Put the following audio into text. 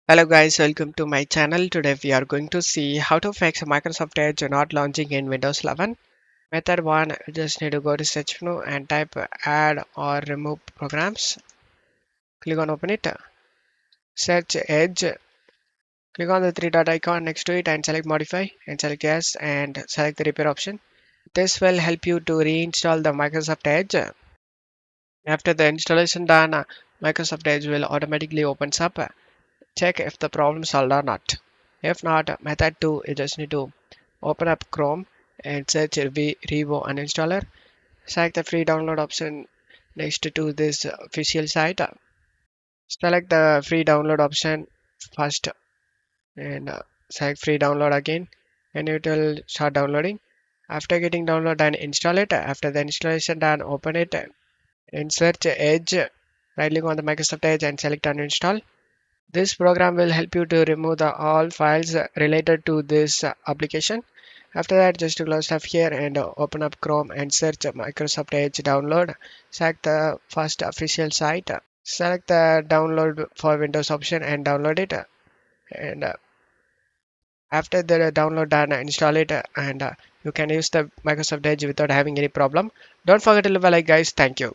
Hello guys, welcome to my channel. Today we are going to see how to fix Microsoft Edge not launching in Windows 11. Method 1, you just need to go to search menu and type add or remove programs. Click on open it. Search Edge. Click on the three dot icon next to it and select modify and select yes and select the repair option. This will help you to reinstall the Microsoft Edge. After the installation done, Microsoft Edge will automatically opens up. Check if the problem solved or not. If not, method 2, you just need to open up Chrome and search Revo uninstaller. Select the free download option next to this official site. Select the free download option first and select free download again and it will start downloading. After getting download and install it. After the installation done, open it and search Edge. Right click on the Microsoft Edge and select uninstall. This program will help you to remove all files related to this application. After that, just to close stuff here and open up Chrome and search Microsoft Edge download. Select the first official site. Select the download for Windows option and download it. And after the download done, install it and you can use the Microsoft Edge without having any problem. Don't forget to leave a like, guys. Thank you.